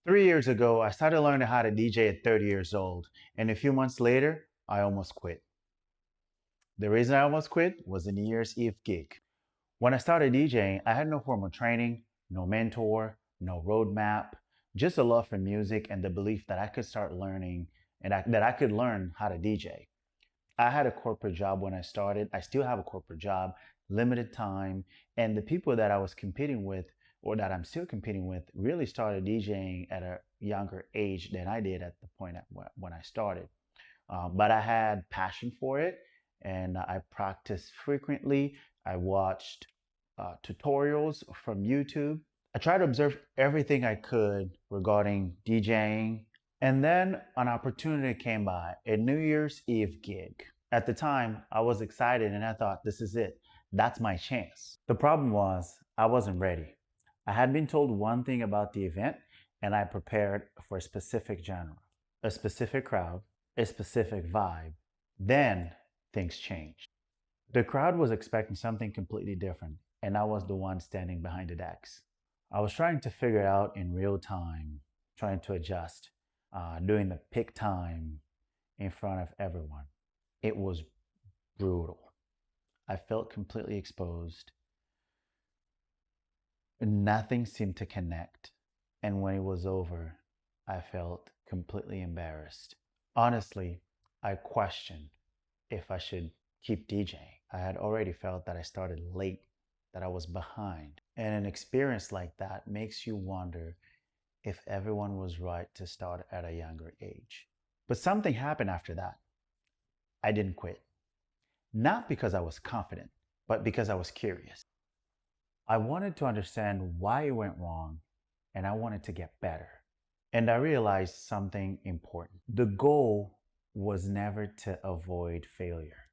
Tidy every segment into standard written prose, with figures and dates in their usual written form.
3 years ago, I started learning how to DJ at 30 years old, and a few months later, I almost quit. The reason I almost quit was a New Year's Eve gig. When I started DJing, I had no formal training, no mentor, no roadmap, just a love for music and the belief that I could start learning and that I could learn how to DJ. I had a corporate job when I started. I still have a corporate job, limited time, and the people that I was competing with or that I'm still competing with really started DJing at a younger age than I did at the point when I started. But I had passion for it and I practiced frequently. I watched tutorials from YouTube. I tried to observe everything I could regarding DJing. And then an opportunity came by, a New Year's Eve gig. At the time, I was excited and I thought, this is it. That's my chance. The problem was, I wasn't ready. I had been told one thing about the event and I prepared for a specific genre, a specific crowd, a specific vibe. Then things changed. The crowd was expecting something completely different, and I was the one standing behind the decks. I was trying to figure it out in real time, trying to adjust, doing the pick time in front of everyone. It was brutal. I felt completely exposed. Nothing seemed to connect. And when it was over, I felt completely embarrassed. Honestly, I questioned if I should keep DJing. I had already felt that I started late, that I was behind. And an experience like that makes you wonder if everyone was right to start at a younger age. But something happened after that. I didn't quit. Not because I was confident, but because I was curious. I wanted to understand why it went wrong and I wanted to get better. And I realized something important. The goal was never to avoid failure,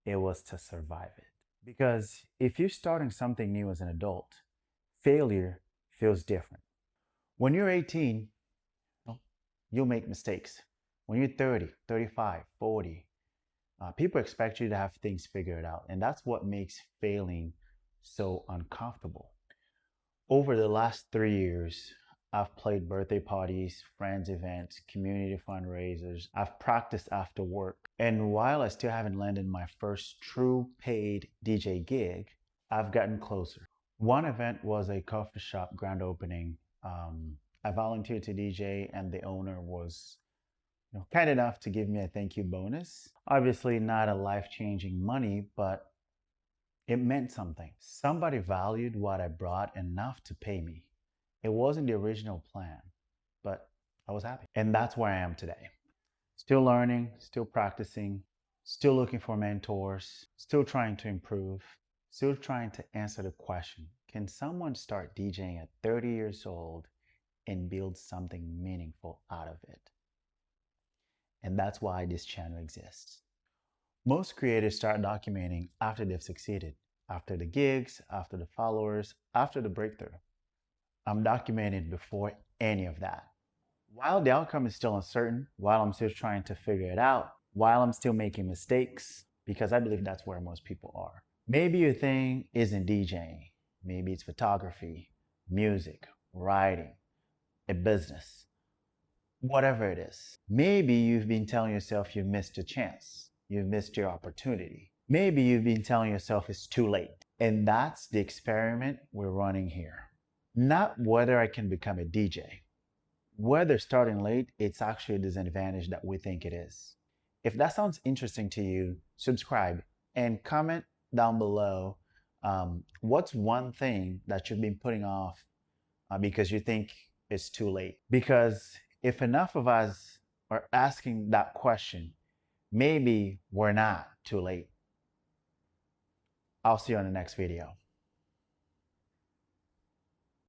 it was to survive it. Because if you're starting something new as an adult, failure feels different. When you're 18, you'll make mistakes. When you're 30, 35, 40, people expect you to have things figured out. And that's what makes failing so uncomfortable. Over the last 3 years, I've played birthday parties, friends events, community fundraisers. I've practiced after work. And while I still haven't landed my first true paid DJ gig, I've gotten closer. One event was a coffee shop grand opening. I volunteered to DJ and the owner was kind enough to give me a thank you bonus. Obviously not a life-changing money, but it meant something. Somebody valued what I brought enough to pay me. It wasn't the original plan, but I was happy. And that's where I am today. Still learning, still practicing, still looking for mentors, still trying to improve, still trying to answer the question, can someone start DJing at 30 years old and build something meaningful out of it? And that's why this channel exists. Most creators start documenting after they've succeeded, after the gigs, after the followers, after the breakthrough. I'm documenting before any of that. While the outcome is still uncertain, while I'm still trying to figure it out, while I'm still making mistakes, because I believe that's where most people are. Maybe your thing isn't DJing. Maybe it's photography, music, writing, a business, whatever it is. Maybe you've been telling yourself you missed a chance. You've missed your opportunity. Maybe you've been telling yourself it's too late. And that's the experiment we're running here. Not whether I can become a DJ. Whether starting late, it's actually a disadvantage that we think it is. If that sounds interesting to you, subscribe and comment down below what's one thing that you've been putting off because you think it's too late. Because if enough of us are asking that question, maybe we're not too late. I'll see you on the next video.